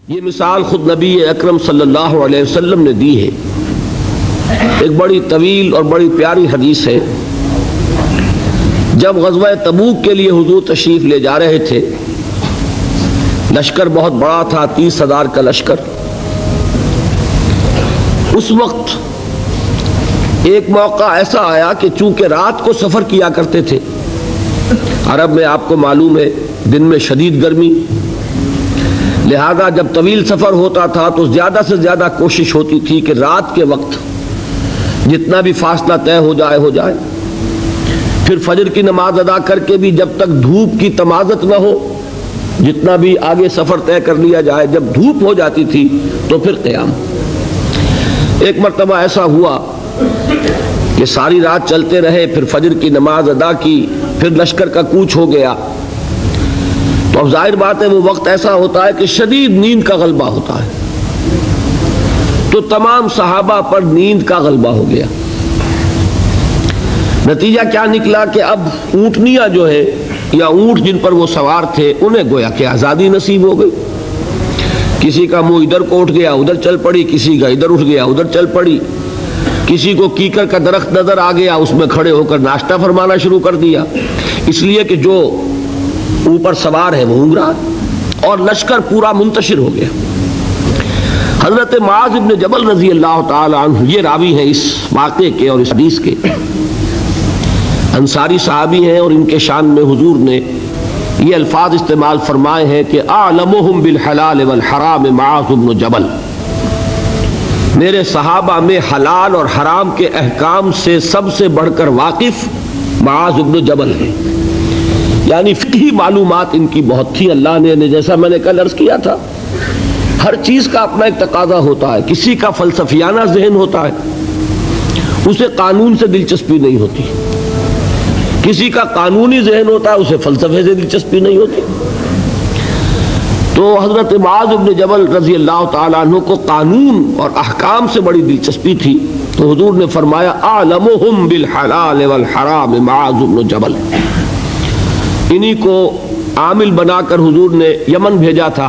یہ مثال خود نبی اکرم صلی اللہ علیہ وسلم نے دی ہے۔ ایک بڑی طویل اور بڑی پیاری حدیث ہے۔ جب غزوہ تبوک کے لیے حضور تشریف لے جا رہے تھے، لشکر بہت بڑا تھا، 30,000 کا لشکر۔ اس وقت ایک موقع ایسا آیا کہ چونکہ رات کو سفر کیا کرتے تھے، عرب میں آپ کو معلوم ہے دن میں شدید گرمی، لہذا جب طویل سفر ہوتا تھا تو زیادہ سے زیادہ کوشش ہوتی تھی کہ رات کے وقت جتنا بھی فاصلہ طے ہو جائے، پھر فجر کی نماز ادا کر کے بھی جب تک دھوپ کی تمازت نہ ہو، جتنا بھی آگے سفر طے کر لیا جائے، جب دھوپ ہو جاتی تھی تو پھر قیام۔ ایک مرتبہ ایسا ہوا کہ ساری رات چلتے رہے، پھر فجر کی نماز ادا کی، پھر لشکر کا کوچ ہو گیا، تو اب ظاہر بات ہے وہ وقت ایسا ہوتا ہے کہ شدید نیند کا غلبہ ہوتا ہے، تو تمام صحابہ پر نیند کا غلبہ ہو گیا۔ نتیجہ کیا نکلا کہ اب اونٹنیاں جو ہے یا اونٹ جن پر وہ سوار تھے، انہیں گویا کہ آزادی نصیب ہو گئی۔ کسی کا منہ ادھر کو اٹھ گیا ادھر چل پڑی، کسی کا ادھر اٹھ گیا ادھر چل پڑی، کسی کو کیکر کا درخت نظر آ گیا، اس میں کھڑے ہو کر ناشتہ فرمانا شروع کر دیا، اس لیے کہ جو اوپر سوار ہے وہ اونگ رہا، اور لشکر پورا منتشر ہو گیا۔ حضرت معاذ بن جبل رضی اللہ تعالی عنہ یہ راوی ہیں اس واقعے کے اور اس حدیث کے، انصاری صحابی ہیں، اور ان کے شان میں حضور نے یہ الفاظ استعمال فرمائے ہیں کہ اعلمہم بالحلال والحرام معاذ بن جبل، میرے صحابہ میں حلال اور حرام کے احکام سے سب سے بڑھ کر واقف معاذ بن جبل ہے۔ یعنی فقہی معلومات ان کی بہت تھی۔ اللہ نے جیسا میں نے کل عرض کیا تھا، ہر چیز کا اپنا ایک تقاضا ہوتا ہے۔ کسی کا فلسفیانہ ذہن ہوتا ہے، اسے قانون سے دلچسپی نہیں ہوتی، کسی کا قانونی ذہن ہوتا ہے، اسے فلسفے سے دلچسپی نہیں ہوتی۔ تو حضرت معاذ بن جبل رضی اللہ تعالیٰ عنہ کو قانون اور احکام سے بڑی دلچسپی تھی، تو حضور نے فرمایا اعلمہم بالحلال والحرام معاذ بن جبل۔ انہی کو عامل بنا کر حضور نے یمن بھیجا تھا۔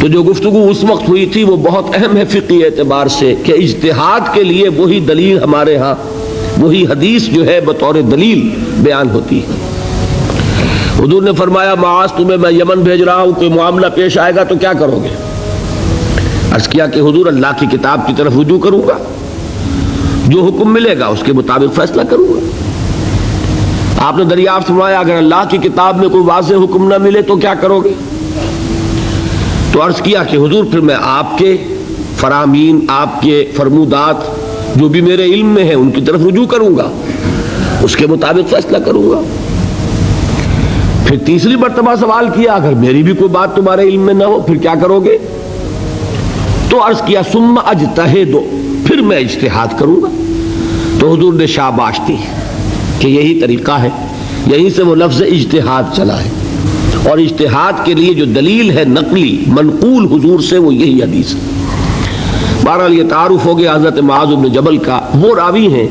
تو جو گفتگو اس وقت ہوئی تھی وہ بہت اہم ہے فقہی اعتبار سے، کہ اجتہاد کے لیے وہی دلیل ہمارے ہاں، وہی حدیث جو ہے بطور دلیل بیان ہوتی ہے۔ حضور نے فرمایا معاذ تمہیں میں یمن بھیج رہا ہوں، کوئی معاملہ پیش آئے گا تو کیا کرو گے؟ عرض کیا کہ حضور اللہ کی کتاب کی طرف رجوع کروں گا، جو حکم ملے گا اس کے مطابق فیصلہ کروں گا۔ آپ نے دریافت فرمایا اگر اللہ کی کتاب میں کوئی واضح حکم نہ ملے تو کیا کرو گے؟ تو عرض کیا کہ حضور پھر میں آپ کے فرامین، آپ کے فرمودات جو بھی میرے علم میں ہیں ان کی طرف رجوع کروں گا، اس کے مطابق فیصلہ کروں گا۔ پھر تیسری مرتبہ سوال کیا اگر میری بھی کوئی بات تمہارے علم میں نہ ہو پھر کیا کرو گے؟ تو عرض کیا ثم اجتہد، پھر میں اجتہاد کروں گا۔ تو حضور نے شاباش دی کہ یہی طریقہ ہے، یہیں سے وہ لفظ اجتہاد چلا ہے، اور اجتہاد کے لیے جو دلیل ہے نقلی منقول حضور سے وہ یہی حدیث ہے۔ بہرحال یہ تعارف ہو گیا حضرت معاذ بن جبل کا۔ وہ راوی ہیں،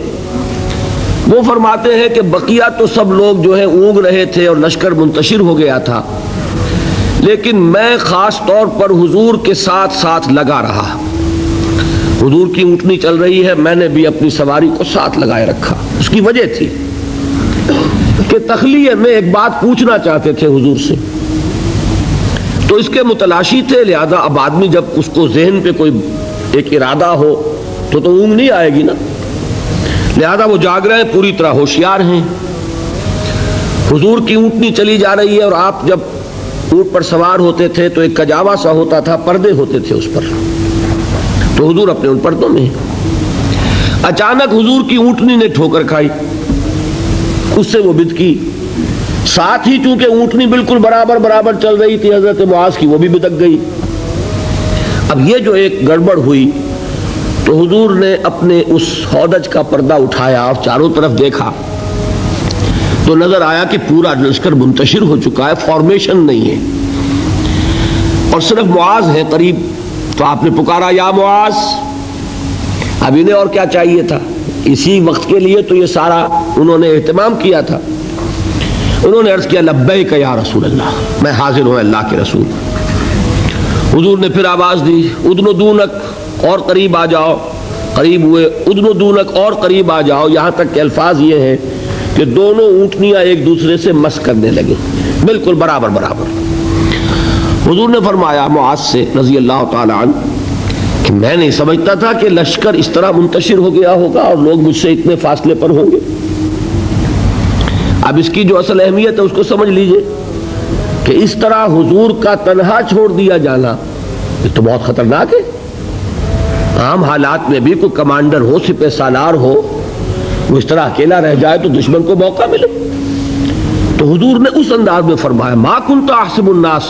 وہ فرماتے ہیں کہ بقیہ تو سب لوگ جو ہیں اونگ رہے تھے اور لشکر منتشر ہو گیا تھا، لیکن میں خاص طور پر حضور کے ساتھ ساتھ لگا رہا۔ حضور کی اونٹنی چل رہی ہے، میں نے بھی اپنی سواری کو ساتھ لگائے رکھا۔ اس کی وجہ تھی کہ تخلیہ میں ایک بات پوچھنا چاہتے تھے حضور سے، تو اس کے متلاشی تھے، لہذا اب آدمی جب اس کو ذہن پہ کوئی ایک ارادہ ہو تو اونگ نہیں آئے گی نا، لہذا وہ جاگ رہے ہیں، پوری طرح ہوشیار ہیں۔ حضور کی اونٹنی چلی جا رہی ہے، اور آپ جب اونٹ پر سوار ہوتے تھے تو ایک کجاوا سا ہوتا تھا، پردے ہوتے تھے اس پر، تو حضور اپنے ان پردوں میں۔ اچانک حضور کی اونٹنی نے ٹھوکر کھائی، اس سے وہ بدکی، ساتھ ہی چونکہ اونٹنی بالکل برابر چل رہی تھی حضرت معاذ کی، وہ بھی بدک گئی۔ اب یہ جو ایک گڑبڑ ہوئی تو حضور نے اپنے اس ہودج کا پردہ اٹھایا اور چاروں طرف دیکھا تو نظر آیا کہ پورا لشکر منتشر ہو چکا ہے، فارمیشن نہیں ہے، اور صرف معاذ ہے قریب۔ تو آپ نے پکارا یا معاذ۔ اب انہیں اور کیا چاہیے تھا، اسی وقت کے لیے تو یہ سارا انہوں نے اہتمام کیا تھا۔ انہوں نے عرض کیا لبیک یا رسول اللہ، میں حاضر ہوں اللہ کے رسول۔ حضور نے پھر آواز دی ادنو دونک، اور قریب آ جاؤ. قریب ہوئے، ادنو دونک، اور قریب آ جاؤ. یہاں تک کہ الفاظ یہ ہیں کہ دونوں اونٹنیاں ایک دوسرے سے مس کرنے لگے، بالکل برابر برابر. حضور نے فرمایا معاذ سے رضی اللہ تعالی عنہ کہ میں نہیں سمجھتا تھا کہ لشکر اس طرح منتشر ہو گیا ہوگا اور لوگ مجھ سے اتنے فاصلے پر ہوں گے. اب اس کی جو اصل اہمیت ہے اس کو سمجھ لیجئے کہ اس طرح حضور کا تنہا چھوڑ دیا جانا یہ تو بہت خطرناک ہے. عام حالات میں بھی کوئی کمانڈر ہو، سپہ سالار ہو، وہ اس طرح اکیلا رہ جائے تو دشمن کو موقع ملے. تو حضور نے اس انداز میں فرمایا ما کنت احسب الناس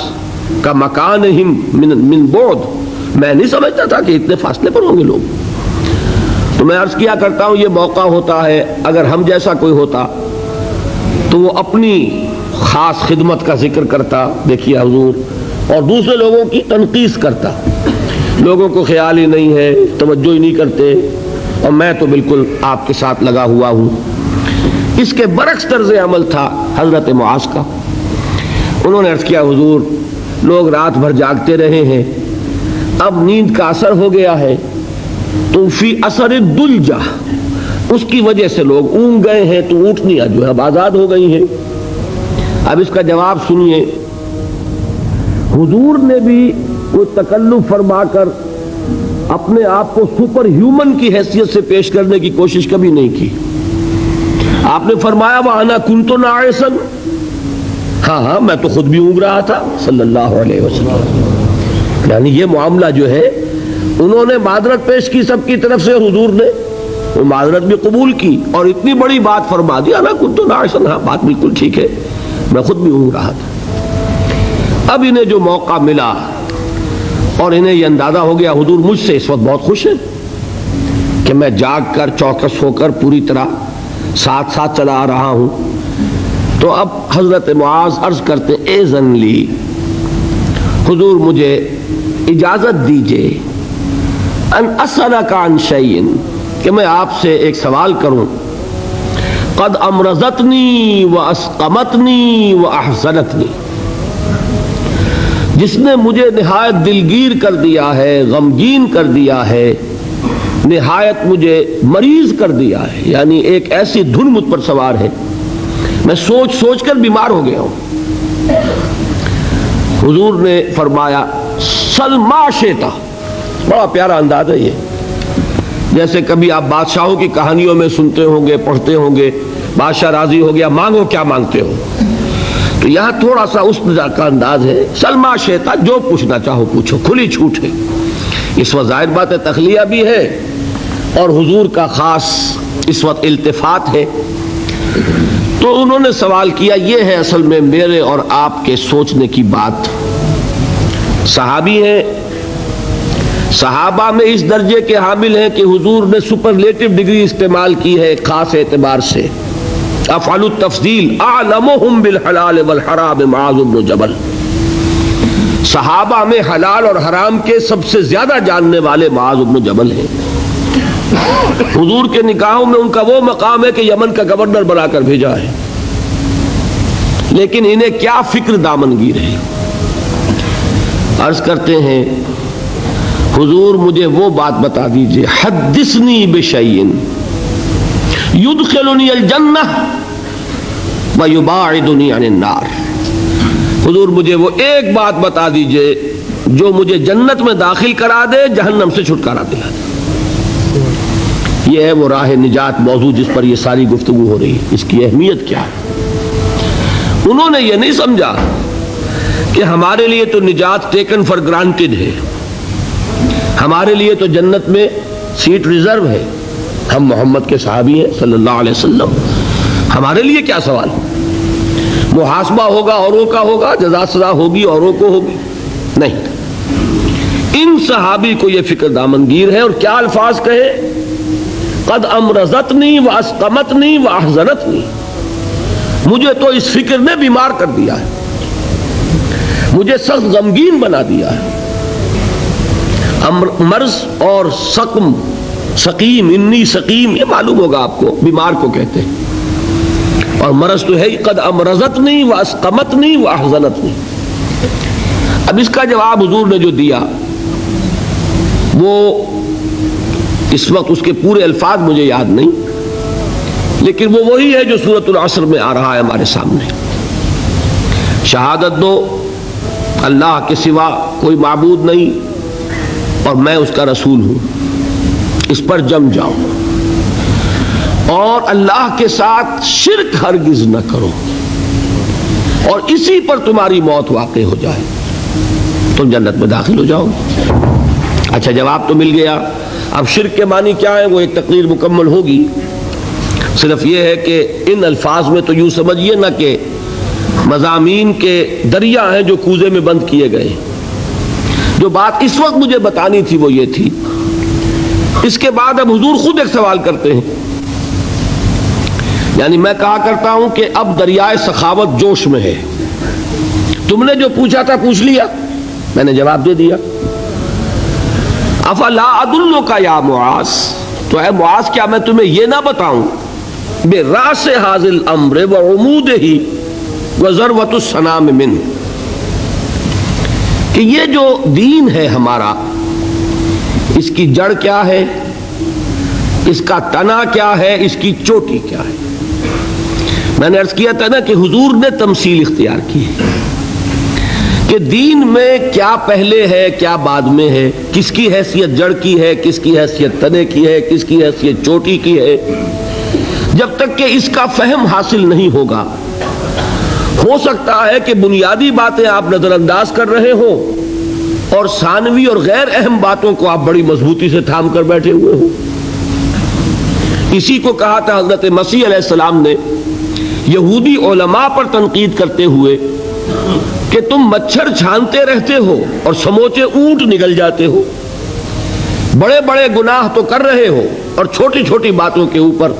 کا مکانہم من بعد، میں نہیں سمجھتا تھا کہ اتنے فاصلے پر ہوں گے لوگ. تو میں عرض کیا کرتا ہوں یہ موقع ہوتا ہے اگر ہم جیسا کوئی ہوتا تو وہ اپنی خاص خدمت کا ذکر کرتا، دیکھیے حضور، اور دوسرے لوگوں کی تنقیص کرتا. لوگوں کو خیال ہی نہیں ہے، توجہ ہی نہیں کرتے، اور میں تو بالکل آپ کے ساتھ لگا ہوا ہوں. اس کے برعکس طرز عمل تھا حضرت معاذ کا. انہوں نے عرض کیا حضور لوگ رات بھر جاگتے رہے ہیں، اب نیند کا اثر ہو گیا ہے، تو فی اثر الدلجہ، اس کی وجہ سے لوگ اونگ گئے ہیں، تو اونٹنیاں جو ہے اب آزاد ہو گئی ہیں. اب اس کا جواب سنیے. حضور نے بھی کوئی تکلف فرما کر اپنے آپ کو سپر ہیومن کی حیثیت سے پیش کرنے کی کوشش کبھی نہیں کی. آپ نے فرمایا وَأَنَا كُنْتُ نَاعِسًا، ہاں میں تو خود بھی اونگ رہا تھا صلی اللہ علیہ وسلم. یعنی یہ معاملہ جو ہے انہوں نے معذرت پیش کی سب کی طرف سے، حضور نے وہ معذرت بھی قبول کی اور اتنی بڑی بات فرما دی انا كنت ناعسا، ہاں بات بالکل ٹھیک ہے، میں خود بھی اونگ رہا تھا. اب انہیں جو موقع ملا اور انہیں یہ اندازہ ہو گیا حضور مجھ سے اس وقت بہت خوش ہیں کہ میں جاگ کر چوکس ہو کر پوری طرح ساتھ ساتھ چلا آ رہا ہوں. تو اب حضرت معاذ عرض کرتے اذن لی، حضور مجھے اجازت دیجئے ان اسألک عن شیء، کہ میں آپ سے ایک سوال کروں. قد امرضتنی واسقمتنی واحزنتنی، جس نے مجھے نہایت دلگیر کر دیا ہے، غمگین کر دیا ہے، نہایت مجھے مریض کر دیا ہے. یعنی ایک ایسی دھن مجھ پر سوار ہے، میں سوچ سوچ کر بیمار ہو گیا ہوں. حضور نے فرمایا سل ما شئت، بڑا پیارا انداز ہے یہ. جیسے کبھی آپ بادشاہوں کی کہانیوں میں سنتے ہوں گے، پڑھتے ہوں گے، بادشاہ راضی ہو گیا مانگو کیا مانگتے ہو. تو یہاں تھوڑا سا اس کا انداز ہے سل ما شئت، جو پوچھنا چاہو پوچھو، کھلی چھوٹ ہے. اس وقت ظاہر بات ہے تخلیہ بھی ہے اور حضور کا خاص اس وقت التفات ہے. تو انہوں نے سوال کیا. یہ ہے اصل میں میرے اور آپ کے سوچنے کی بات. صحابی ہیں، صحابہ میں اس درجے کے حامل ہیں کہ حضور نے سپرلیٹو ڈگری استعمال کی ہے خاص اعتبار سے. افعل التفضیل اعلمهم بالحلال والحرام معاذ بن جبل، صحابہ میں حلال اور حرام کے سب سے زیادہ جاننے والے معاذ بن جبل ہیں. حضور کے نکاحوں میں ان کا وہ مقام ہے کہ یمن کا گورنر بنا کر بھیجا ہے، لیکن انہیں کیا فکر دامنگیر ہے. عرض کرتے ہیں حضور مجھے وہ بات بتا دیجئے، حدثنی بشیء یدخلنی الجنہ ویباعدنی عن النار. حضور مجھے وہ ایک بات بتا دیجئے جو مجھے جنت میں داخل کرا دے، جہنم سے چھٹکارا دلا دے. یہ ہے وہ راہ نجات موضوع جس پر یہ ساری گفتگو ہو رہی ہے. اس کی اہمیت کیا ہے؟ انہوں نے یہ نہیں سمجھا کہ ہمارے لیے تو نجات ٹیکن فار گرانٹیڈ ہے، ہمارے لیے تو جنت میں سیٹ ریزرو ہے، ہم محمد کے صحابی ہیں صلی اللہ علیہ وسلم، ہمارے لیے کیا سوال. محاسبہ ہوگا اوروں کا ہوگا، جزا سزا ہوگی اوروں کو ہوگی. نہیں، ان صحابی کو یہ فکر دامنگیر ہے. اور کیا الفاظ کہے، قد امرضتنی واسقمتنی واحزنتنی، مجھے تو اس فکر نے بیمار کر دیا ہے، مجھے سخت غمگین بنا دیا ہے. مرض اور سقم، سقیم، انی سقیم، یہ معلوم ہوگا آپ کو، بیمار کو کہتے ہیں. اور مرض تو ہے قد امرضتنی واسقمتنی واحزنتنی. اب اس کا جواب حضور نے جو دیا وہ اس وقت اس کے پورے الفاظ مجھے یاد نہیں، لیکن وہ وہی ہے جو سورۃ العصر میں آ رہا ہے ہمارے سامنے۔ شہادت دو اللہ کے سوا کوئی معبود نہیں اور میں اس کا رسول ہوں، اس پر جم جاؤ، اور اللہ کے ساتھ شرک ہرگز نہ کرو، اور اسی پر تمہاری موت واقع ہو جائے تم جنت میں داخل ہو جاؤ۔ اچھا جواب تو مل گیا۔ اب شرک کے معنی کیا ہے وہ ایک تقریر مکمل ہوگی، صرف یہ ہے کہ ان الفاظ میں تو یوں سمجھیے نہ کہ مضامین کے دریا ہیں جو کوزے میں بند کیے گئے۔ جو بات اس وقت مجھے بتانی تھی وہ یہ تھی۔ اس کے بعد اب حضور خود ایک سوال کرتے ہیں، یعنی میں کہا کرتا ہوں کہ اب دریائے سخاوت جوش میں ہے، تم نے جو پوچھا تھا پوچھ لیا، میں نے جواب دے دیا۔ افلا ادلک یا معاذ، تو اے معاذ کیا میں تمہیں یہ نہ بتاؤں براس ھذا الامر وعمودہ وذروۃ السنام منہ، کہ یہ جو دین ہے ہمارا، اس کی جڑ کیا ہے، اس کا تنا کیا ہے، اس کی چوٹی کیا ہے۔ میں نے عرض کیا تھا نا کہ حضور نے تمثیل اختیار کی ہے کہ دین میں کیا پہلے ہے کیا بعد میں ہے، کس کی حیثیت جڑ کی ہے، کس کی حیثیت تنے کی ہے، کس کی حیثیت چوٹی کی ہے۔ جب تک کہ اس کا فہم حاصل نہیں ہوگا، ہو سکتا ہے کہ بنیادی باتیں آپ نظر انداز کر رہے ہوں اور ثانوی اور غیر اہم باتوں کو آپ بڑی مضبوطی سے تھام کر بیٹھے ہوئے ہوں۔ اسی کو کہا تھا حضرت مسیح علیہ السلام نے یہودی علماء پر تنقید کرتے ہوئے کہ تم مچھر چھانتے رہتے ہو اور سموچے اونٹ نگل جاتے ہو، بڑے بڑے گناہ تو کر رہے ہو اور چھوٹی چھوٹی باتوں کے اوپر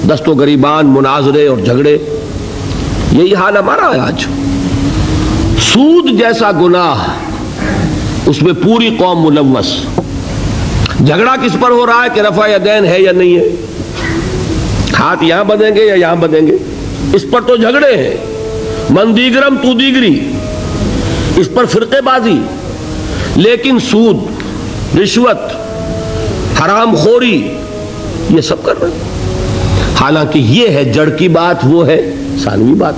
دست و گریبان، مناظرے اور جھگڑے۔ یہی حال ہمارا ہے آج۔ سود جیسا گناہ، اس میں پوری قوم ملوث۔ جھگڑا کس پر ہو رہا ہے کہ رفع یدین ہے یا نہیں ہے، ہاتھ یہاں بدیں گے یا یہاں بدیں گے، اس پر تو جھگڑے ہیں۔ من دیگرم تو دیگری، اس پر فرقے بازی۔ لیکن سود، رشوت، حرام خوری، یہ سب کر رہے ہیں۔ حالانکہ یہ ہے جڑ کی بات، وہ ہے ثانوی بات۔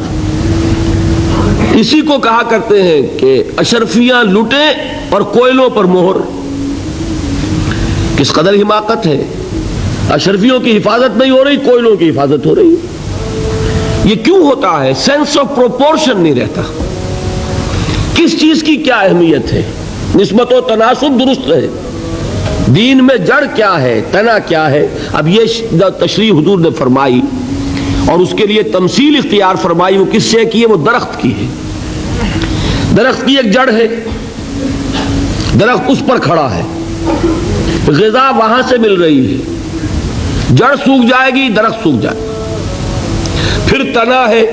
اسی کو کہا کرتے ہیں کہ اشرفیاں لٹیں اور کوئلوں پر مہر۔ کس قدر حماقت ہے، اشرفیوں کی حفاظت نہیں ہو رہی، کوئلوں کی حفاظت ہو رہی۔ یہ کیوں ہوتا ہے؟ سینس آف پروپورشن نہیں رہتا، کس چیز کی کیا اہمیت ہے، نسبت و تناسب درست ہے، دین میں جڑ کیا ہے، تنا کیا ہے۔ اب یہ تشریح حضور نے فرمائی اور اس کے لیے تمثیل اختیار فرمائی، وہ کس سے کی ہے؟ وہ درخت کی ہے۔ درخت کی ایک جڑ ہے، درخت اس پر کھڑا ہے، غذا وہاں سے مل رہی ہے، جڑ سوکھ جائے گی درخت سوکھ جائے گا۔ پھر تنا ہے،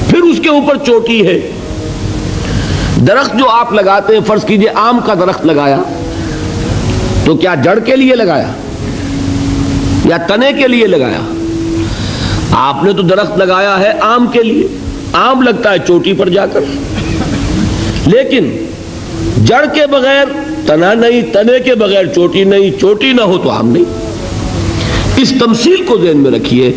پھر اس کے اوپر چوٹی ہے۔ درخت جو آپ لگاتے ہیں، فرض کیجئے آم کا درخت لگایا تو کیا جڑ کے لیے لگایا یا تنے کے لیے لگایا؟ آپ نے تو درخت لگایا ہے آم کے لیے، آم لگتا ہے چوٹی پر جا کر، لیکن جڑ کے بغیر تنا نہیں، تنے کے بغیر چوٹی نہیں، چوٹی نہ ہو تو آم نہیں۔ اس تمثیل کو ذہن میں رکھیے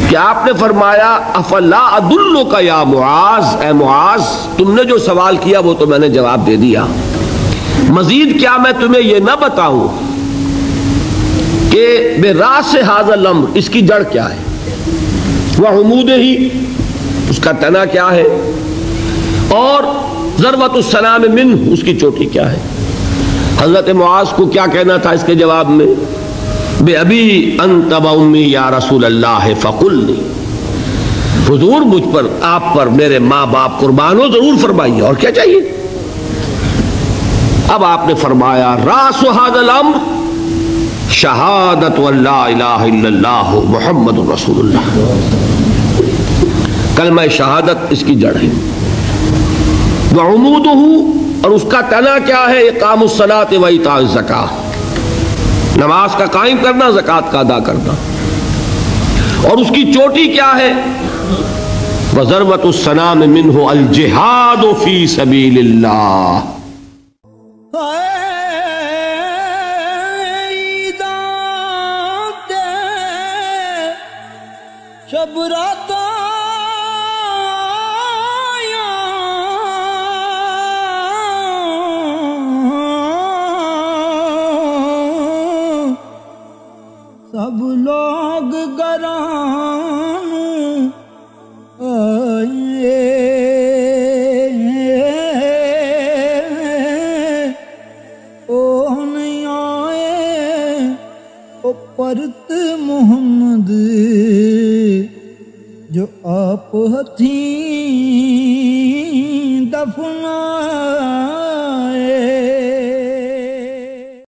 کہ آپ نے فرمایا افلا ادلک یا معاذ، اے معاذ تم نے جو سوال کیا وہ تو میں نے جواب دے دیا، مزید کیا میں تمہیں یہ نہ بتاؤں کہ براس ھذا الامر، اس کی جڑ کیا ہے، وعمودہ، اس کا تنا کیا ہے، اور ذروۃ السنام منہ، اس کی چوٹی کیا ہے۔ حضرت معاذ کو کیا کہنا تھا اس کے جواب میں؟ بے ابی انت و امی یا رسول اللہ فقلنی، حضور مجھ پر، آپ پر میرے ماں باپ قربان ہو، ضرور فرمائیے، اور کیا چاہیے۔ اب آپ نے فرمایا راس ھذا الامر شہادت ان لا الہ الا اللہ محمد رسول اللہ، کلمہ شہادت اس کی جڑ ہے۔ وعمودہ، اور اس کا تنا کیا ہے؟ اقام الصلاۃ و ایتاء الزکاۃ، نماز کا قائم کرنا، زکوٰۃ کا ادا کرنا۔ اور اس کی چوٹی کیا ہے؟ وضربۃ السلام منہ الجہاد فی سبیل اللہ. شب رات سب لوگ گران آئے او نہیں آئے او پرت محمد جو آپ ہتھیں دفنا